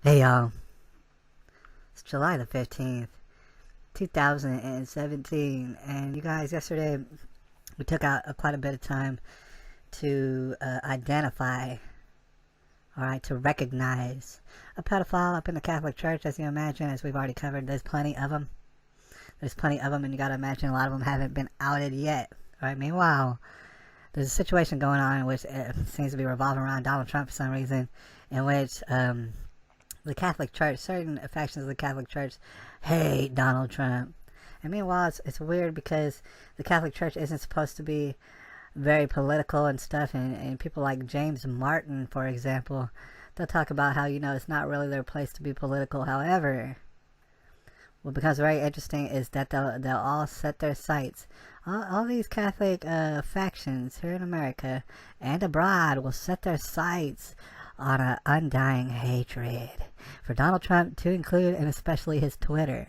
Hey y'all, it's July the 15th, 2017, and you guys, yesterday we took out quite a bit of time to identify, alright, to recognize a pedophile up in the Catholic Church. As you imagine, as we've already covered, there's plenty of them. And you gotta imagine a lot of them haven't been outed yet. Alright, meanwhile, there's a situation going on which seems to be revolving around Donald Trump for some reason, in which the Catholic Church, certain factions of the Catholic Church hate Donald Trump. And meanwhile, it's weird because the Catholic Church isn't supposed to be very political and stuff. And people like James Martin, for example, they'll talk about how, it's not really their place to be political. However, what becomes very interesting is that they'll all set their sights. All these Catholic factions here in America and abroad will set their sights on an undying hatred for Donald Trump, to include and especially his Twitter.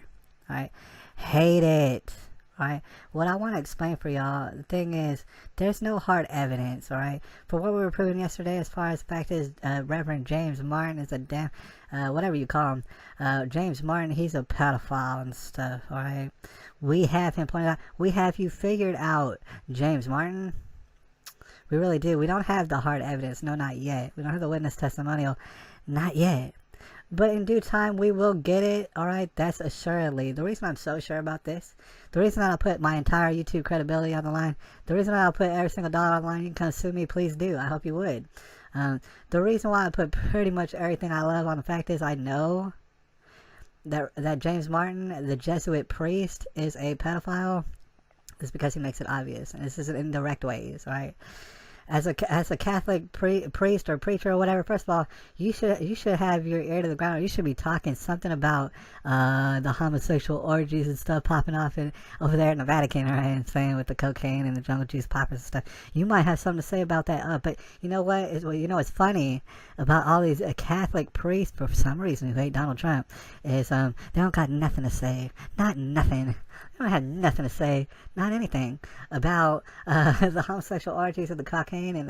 Alright? Hate it. Alright? What I want to explain for y'all, the thing is, there's no hard evidence, alright? For what we were proving yesterday, as far as the fact is, Reverend James Martin is a damn, whatever you call him, James Martin, he's a pedophile and stuff, alright? We have him pointed out. We have you figured out, James Martin. We really do. We don't have the hard evidence. No, not yet. We don't have the witness testimonial. Not yet. But in due time, we will get it. Alright? That's assuredly. The reason I'm so sure about this, the reason I'll put my entire YouTube credibility on the line, the reason I'll put every single dollar on the line, you can come sue me, please do. I hope you would. The reason why I put pretty much everything I love on the fact is I know that James Martin, the Jesuit priest, is a pedophile is because he makes it obvious. And this is in indirect ways, right? As a Catholic priest or preacher or whatever, first of all, you should have your ear to the ground. You should be talking something about the homosexual orgies and stuff popping off over there in the Vatican, right? And saying with the cocaine and the jungle juice poppers and stuff. You might have something to say about that. But you know what? It's funny about all these Catholic priests, for some reason, who hate Donald Trump, is they don't got nothing to say. Not nothing. They don't have nothing to say, not anything, about the homosexual orgies of the cocaine and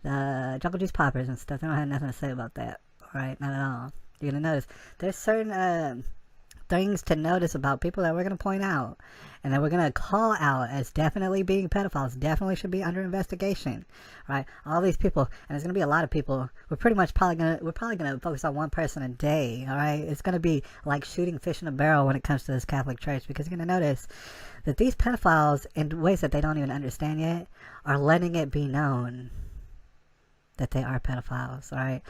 the jungle juice poppers and stuff. They don't have nothing to say about that. Alright, not at all. You're going to notice there's certain things to notice about people that we're going to point out and that we're going to call out as definitely being pedophiles, definitely should be under investigation, right? All these people, and there's going to be a lot of people. We're probably going to focus on one person a day, all right? It's going to be like shooting fish in a barrel when it comes to this Catholic Church, because you're going to notice that these pedophiles, in ways that they don't even understand yet, are letting it be known that they are pedophiles, alright?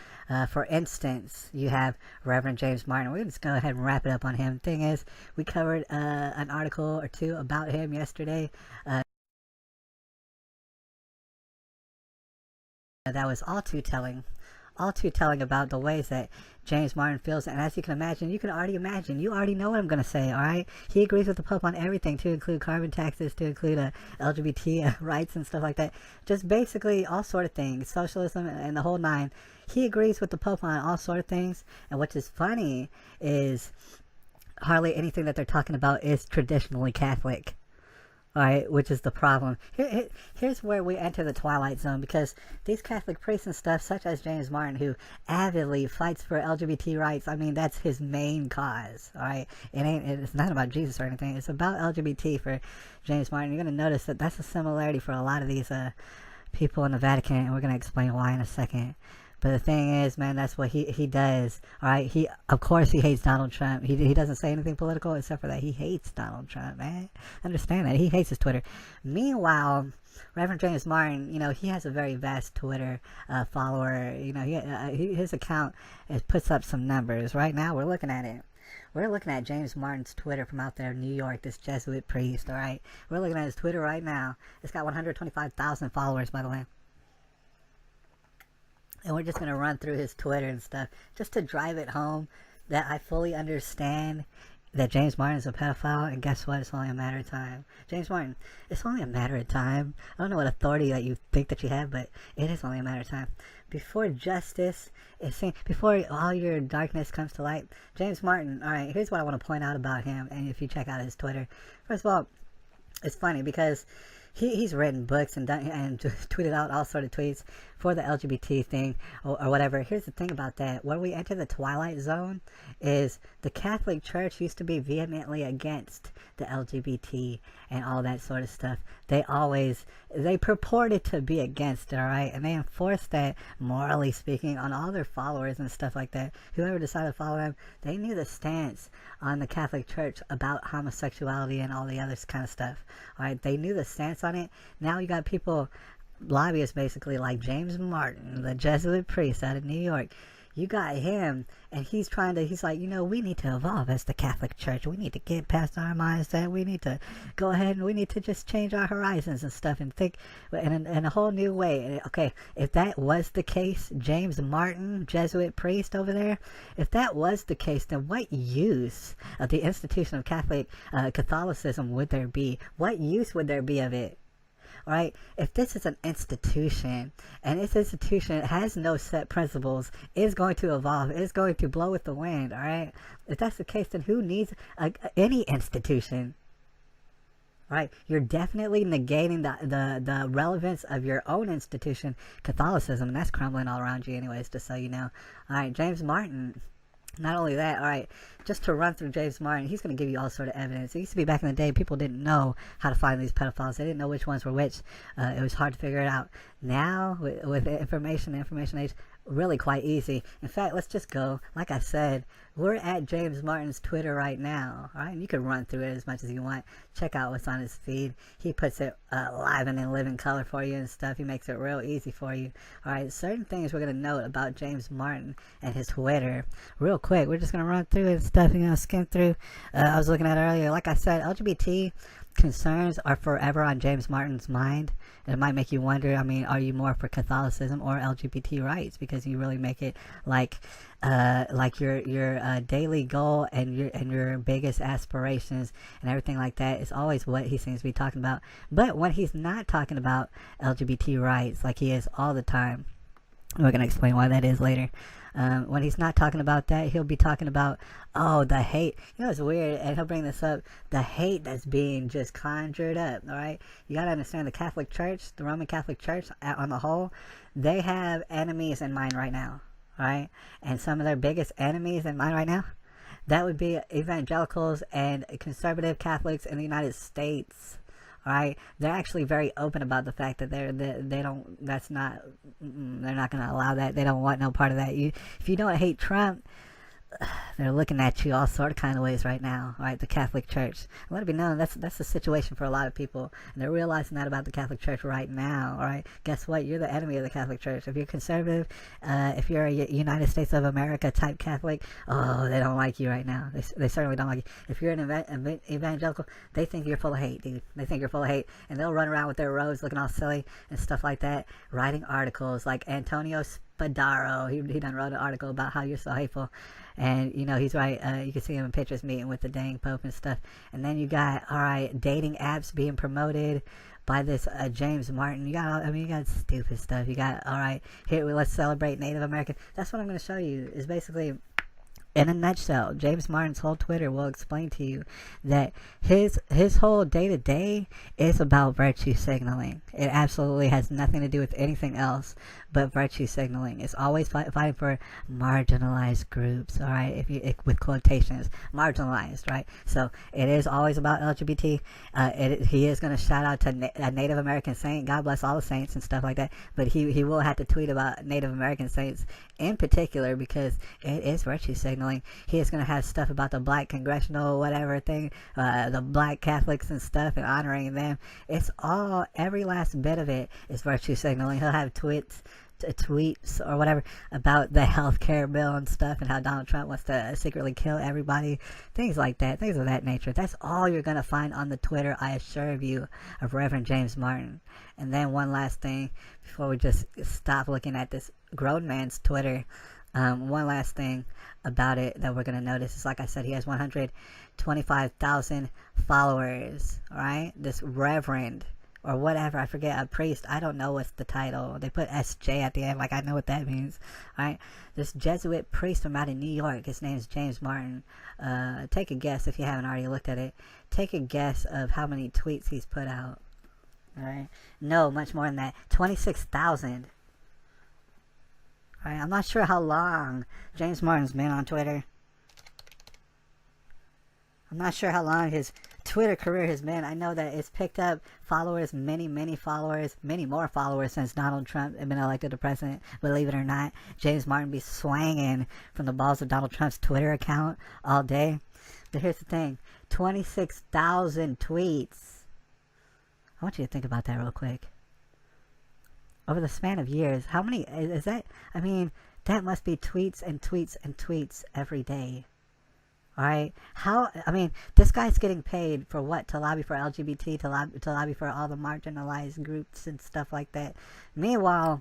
For instance, you have Reverend James Martin. We're just going to go ahead and wrap it up on him. Thing is, we covered an article or two about him yesterday. That was all too telling about the ways that James Martin feels. And as you can already imagine, you already know what I'm going to say, alright? He agrees with the Pope on everything, to include carbon taxes, to include LGBT rights and stuff like that. Just basically all sort of things, socialism and the whole nine. He agrees with the Pope on all sort of things. And what is funny is hardly anything that they're talking about is traditionally Catholic. Alright, which is the problem. Here's where we enter the twilight zone, because these Catholic priests and stuff, such as James Martin, who avidly fights for LGBT rights, I mean, that's his main cause, alright? It's not about Jesus or anything, it's about LGBT for James Martin. You're going to notice that that's a similarity for a lot of these people in the Vatican, and we're going to explain why in a second. But the thing is, man, that's what he does. Alright, of course he hates Donald Trump. He doesn't say anything political except for that he hates Donald Trump, man. Understand that. He hates his Twitter. Meanwhile, Reverend James Martin, he has a very vast Twitter follower. His account puts up some numbers. Right now, we're looking at it. We're looking at James Martin's Twitter from out there in New York, this Jesuit priest, alright? We're looking at his Twitter right now. It's got 125,000 followers, by the way. And we're just going to run through his Twitter and stuff just to drive it home that I fully understand that James Martin is a pedophile. And guess what? It's only a matter of time. James Martin, it's only a matter of time. I don't know what authority that you think that you have, but it is only a matter of time. Before justice is seen, before all your darkness comes to light, James Martin, alright, here's what I want to point out about him. And if you check out his Twitter, first of all, it's funny because he's written books and tweeted out all sort of tweets. for the LGBT thing or whatever. Here's the thing about that. When we enter the Twilight Zone is the Catholic Church used to be vehemently against the LGBT and all that sort of stuff. They purported to be against it, alright? And they enforced that, morally speaking, on all their followers and stuff like that. Whoever decided to follow them, they knew the stance on the Catholic Church about homosexuality and all the other kind of stuff. Alright, they knew the stance on it. Now you got people, lobbyists basically, like James Martin, the Jesuit priest out of New York. You got him, and he's like, we need to evolve as the Catholic Church. We need to get past our mindset. We need to go ahead and we need to just change our horizons and stuff and think in a whole new way. And, okay, if that was the case, James Martin, Jesuit priest over there, if that was the case, then what use of the institution of Catholicism would there be? What use would there be of it? Right? If this is an institution, and this institution has no set principles, is going to evolve, is going to blow with the wind, alright? If that's the case, then who needs any institution? Right? You're definitely negating the relevance of your own institution, Catholicism, and that's crumbling all around you anyways, just so you know. Alright, James Martin. Not only that, alright, just to run through James Martin, he's going to give you all sort of evidence. It used to be back in the day, people didn't know how to find these pedophiles. They didn't know which ones were which. It was hard to figure it out. Now, with information, the information age, really quite easy. In fact, let's just go. Like I said, we're at James Martin's Twitter right now. Alright, you can run through it as much as you want. Check out what's on his feed. He puts it live and in living color for you and stuff. He makes it real easy for you. Alright, certain things we're going to note about James Martin and his Twitter. Real quick, we're just going to run through it and stuff, skim through. I was looking at it earlier. Like I said, LGBT concerns are forever on James Martin's mind. And it might make you wonder, are you more for Catholicism or LGBT rights? Because you really make it like your daily goal and your biggest aspirations and everything like that is always what he seems to be talking about. But when he's not talking about LGBT rights like he is all the time, we're going to explain why that is later. When he's not talking about that, he'll be talking about, the hate. It's weird, and he'll bring this up, the hate that's being just conjured up, alright? You gotta understand the Catholic Church, the Roman Catholic Church, on the whole, they have enemies in mind right now, alright? And some of their biggest enemies in mind right now, that would be evangelicals and conservative Catholics in the United States. Alright, they're actually very open about the fact that they're not going to allow that. They don't want no part of that. If you don't hate Trump, they're looking at you all sort of kind of ways right now, right? The Catholic Church. Let it be known that's the situation for a lot of people, and they're realizing that about the Catholic Church right now, all right? Guess what? You're the enemy of the Catholic Church. If you're conservative, if you're a United States of America type Catholic, they don't like you right now. They certainly don't like you. If you're an evangelical, they think you're full of hate, dude. They think you're full of hate, and they'll run around with their robes looking all silly and stuff like that, writing articles like Antonio Spadaro. He done wrote an article about how you're so hateful. And, he's right. You can see him in pictures meeting with the dang Pope and stuff. And then you got, dating apps being promoted by this James Martin. You got stupid stuff. You got, here, let's celebrate Native American. That's what I'm going to show you, is basically, in a nutshell, James Martin's whole Twitter will explain to you that his whole day-to-day is about virtue signaling. It absolutely has nothing to do with anything else but virtue signaling. It's always fighting for marginalized groups, alright? With quotations, marginalized, right? So it is always about LGBT. He is going to shout out to a Native American saint. God bless all the saints and stuff like that. But he will have to tweet about Native American saints in particular, because it is virtue signaling. He is going to have stuff about the black congressional whatever thing, the black Catholics and stuff, and honoring them. It's all, every last bit of it is virtue signaling. He'll have tweets or whatever about the healthcare bill and stuff, and how Donald Trump wants to secretly kill everybody, things like that, things of that nature. That's all you're going to find on the Twitter, I assure you, of Reverend James Martin. And then one last thing before we just stop looking at this grown man's Twitter. One last thing about it that we're going to notice is, like I said, he has 125,000 followers, alright? This reverend, or whatever, I forget, a priest, I don't know what's the title. They put SJ at the end, like I know what that means, alright? This Jesuit priest from out of New York, his name is James Martin. Take a guess, if you haven't already looked at it, take a guess of how many tweets he's put out, alright? No, much more than that, 26,000. Alright, I'm not sure how long James Martin's been on Twitter. I'm not sure how long his Twitter career has been. I know that it's picked up followers, many followers, many more followers since Donald Trump had been elected to president. Believe it or not, James Martin be swanging from the balls of Donald Trump's Twitter account all day. But here's the thing, 26,000 tweets. I want you to think about that real quick. Over the span of years, how many is that? I mean, that must be tweets and tweets and tweets every day. Alright, I mean, this guy's getting paid for what? To lobby for LGBT, to lobby for all the marginalized groups and stuff like that. Meanwhile,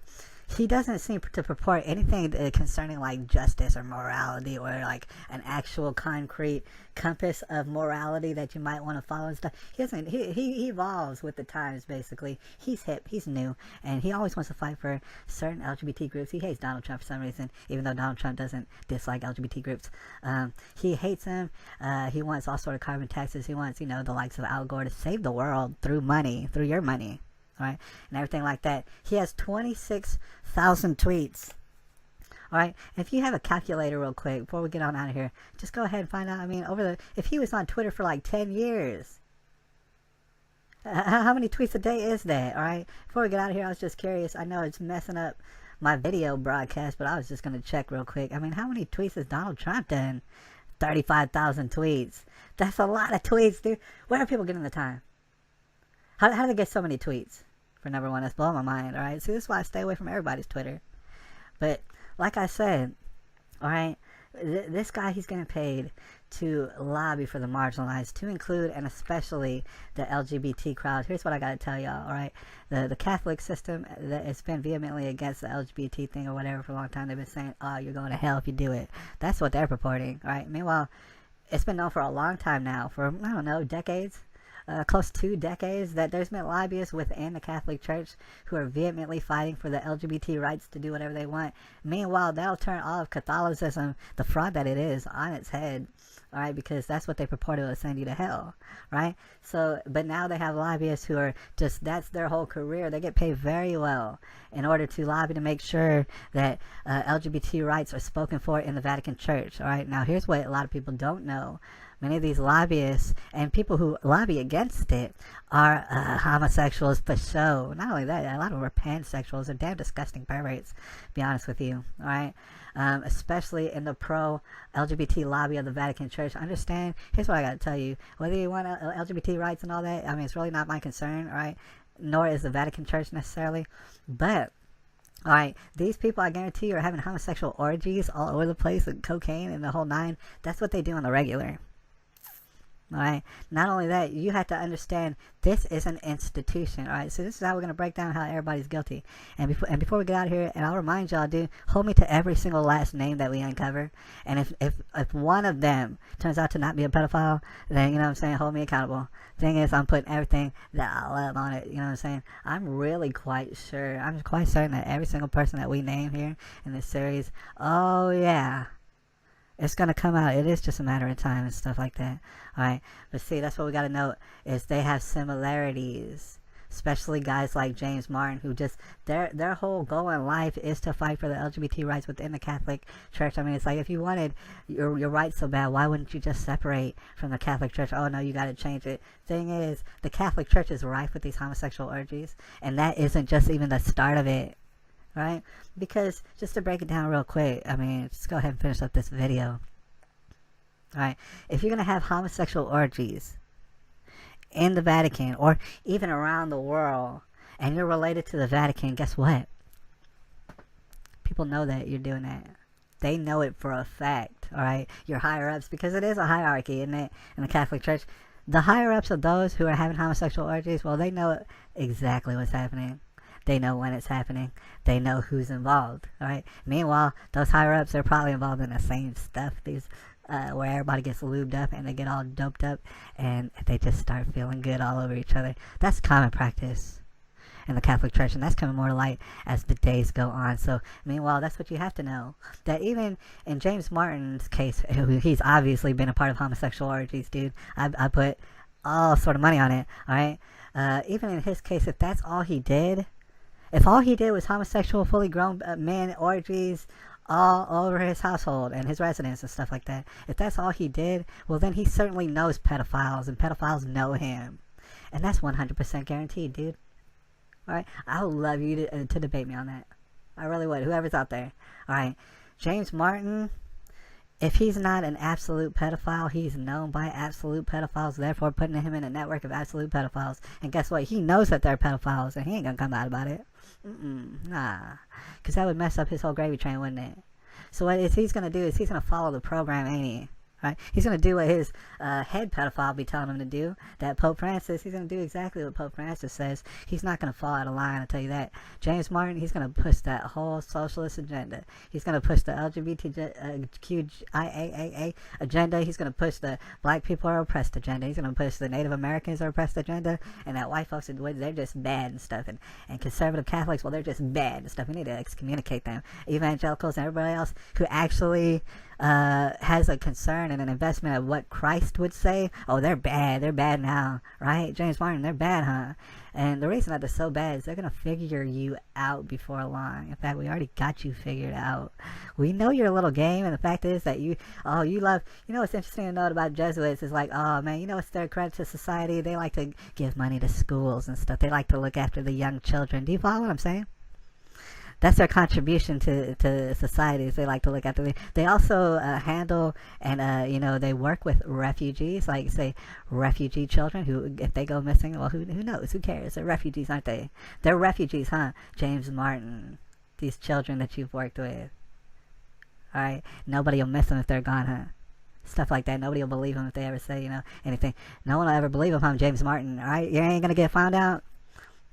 he doesn't seem to purport anything concerning like justice or morality or like an actual concrete compass of morality that you might want to follow and stuff. He doesn't. He evolves with the times, basically. He's hip, he's new, and he always wants to fight for certain LGBT groups. He hates Donald Trump for some reason, even though Donald Trump doesn't dislike LGBT groups. He hates him. He wants all sort of carbon taxes. He wants, you know, the likes of Al Gore to save the world through money, through your money. Alright, and everything like that. He has 26,000 tweets. Alright, if you have a calculator real quick before we get on out of here, just go ahead and find out. I mean, if he was on Twitter for like 10 years, how many tweets a day is that? Alright, before we get out of here, I was just curious. I know it's messing up my video broadcast, but I was just going to check real quick. I mean, how many tweets has Donald Trump done? 35,000 tweets. That's a lot of tweets, dude. Where are people getting the time? How do they get so many tweets? For number one, that's blowing my mind, alright? See, this is why I stay away from everybody's Twitter. But, like I said, alright, this guy, he's getting paid to lobby for the marginalized, to include and especially the LGBT crowd. Here's what I gotta tell y'all, alright? The Catholic system that has been vehemently against the LGBT thing or whatever for a long time. They've been saying, oh, you're going to hell if you do it. That's what they're purporting, alright? Meanwhile, it's been known for a long time now, for, I don't know, decades. Close to 2 decades, that there's been lobbyists within the Catholic Church who are vehemently fighting for the LGBT rights to do whatever they want. Meanwhile, that'll turn all of Catholicism, the fraud that it is, on its head. Alright, because that's what they purport to send you to hell. Right? So, but now they have lobbyists who are just, that's their whole career. They get paid very well in order to lobby to make sure that LGBT rights are spoken for in the Vatican Church. Alright, now here's what a lot of people don't know. Many of these lobbyists and people who lobby against it are homosexuals for show. Not only that, a lot of them are pansexuals. They're damn disgusting perverts, to be honest with you. Alright? Especially in the pro-LGBT lobby of the Vatican Church. Understand? Here's what I gotta tell you. Whether you want LGBT rights and all that, I mean, it's really not my concern, alright? Nor is the Vatican Church necessarily. But, alright, these people, I guarantee you, are having homosexual orgies all over the place with cocaine and the whole nine. That's what they do on the regular. Alright, not only that, you have to understand this is an institution. Alright, so this is how we're going to break down how everybody's guilty. And before we get out of here, and I'll remind y'all, dude, hold me to every single last name that we uncover. And if one of them turns out to not be a pedophile, then, you know what I'm saying, hold me accountable. Thing is, I'm putting everything that I love on it, you know what I'm saying. I'm really quite sure, I'm quite certain that every single person that we name here in this series, oh yeah, it's going to come out. It is just a matter of time and stuff like that. Alright, but see, that's what we got to note, is they have similarities. Especially guys like James Martin, who just, their whole goal in life is to fight for the LGBT rights within the Catholic Church. I mean, it's like, if you wanted your rights so bad, why wouldn't you just separate from the Catholic Church? Oh no, you got to change it. Thing is, the Catholic Church is rife with these homosexual orgies, and that isn't just even the start of it. Right? Because, just to break it down real quick, I mean, just go ahead and finish up this video. Alright, if you're going to have homosexual orgies in the Vatican, or even around the world, and you're related to the Vatican, guess what? People know that you're doing that. They know it for a fact, alright? Your higher-ups, because it is a hierarchy, isn't it, in the Catholic Church? The higher-ups of those who are having homosexual orgies, well, they know exactly what's happening. They know when it's happening. They know who's involved. Alright. Meanwhile, those higher ups are probably involved in the same stuff. These where everybody gets lubed up and they get all doped up and they just start feeling good all over each other. That's common practice in the Catholic Church, and that's coming more to light as the days go on. So, meanwhile, that's what you have to know. That even in James Martin's case, he's obviously been a part of homosexual orgies, dude. I put all sort of money on it. Alright. Even in his case, if that's all he did, If all he did was homosexual, fully grown men orgies all over his household and his residence and stuff like that, if that's all he did, well then he certainly knows pedophiles, and pedophiles know him. And that's 100% guaranteed, dude. Alright? I would love you to debate me on that. I really would. Whoever's out there. Alright? James Martin, if he's not an absolute pedophile, he's known by absolute pedophiles, therefore putting him in a network of absolute pedophiles. And guess what? He knows that they're pedophiles, and he ain't gonna come out about it. Nah. Because that would mess up his whole gravy train, wouldn't it? So what he's gonna do is he's gonna follow the program, ain't he? Right? He's going to do what his head pedophile be telling him to do. That Pope Francis, he's going to do exactly what Pope Francis says. He's not going to fall out of line, I'll tell you that. James Martin, he's going to push that whole socialist agenda. He's going to push the LGBTQIAA agenda. He's going to push the black people are oppressed agenda. He's going to push the Native Americans are oppressed agenda. And that white folks, they're just bad and stuff. And conservative Catholics, well, they're just bad and stuff. We need to excommunicate them. Evangelicals and everybody else who actually has a concern and an investment of what Christ would say. Oh, they're bad now, right? James Martin, they're bad, huh? And the reason that they're so bad is they're gonna figure you out before long. In fact, we already got you figured out. We know your little game, and the fact is that you love, what's interesting to note about Jesuits is like, oh man, it's their credit to society. They like to give money to schools and stuff. They like to look after the young children. Do you follow what I'm saying? That's their contribution to society. Is they like to look after them. They also handle and they work with refugees, like say refugee children who, if they go missing, well, who knows? Who cares? They're refugees, aren't they? They're refugees, huh? James Martin, these children that you've worked with. All right, nobody will miss them if they're gone, huh? Stuff like that. Nobody will believe them if they ever say anything. No one will ever believe them, huh? James Martin. All right, you ain't gonna get found out.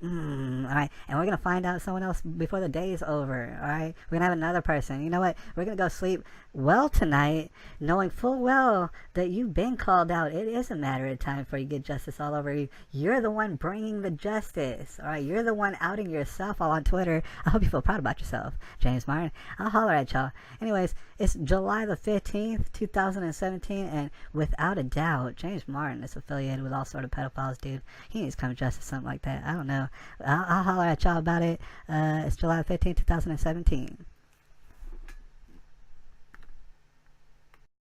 Alright, and we're gonna find out someone else before the day is over. Alright, we're gonna have another person. You know what? We're gonna go sleep well tonight, knowing full well that you've been called out. It is a matter of time before you get justice all over you. You're the one bringing the justice. Alright, you're the one outing yourself all on Twitter. I hope you feel proud about yourself, James Martin. I'll holler at y'all. Anyways, it's July the 15th, 2017, and without a doubt, James Martin is affiliated with all sort of pedophiles, dude. He needs to come to justice, something like that. I don't know. I'll holler at y'all about it. It's July 15th, 2017.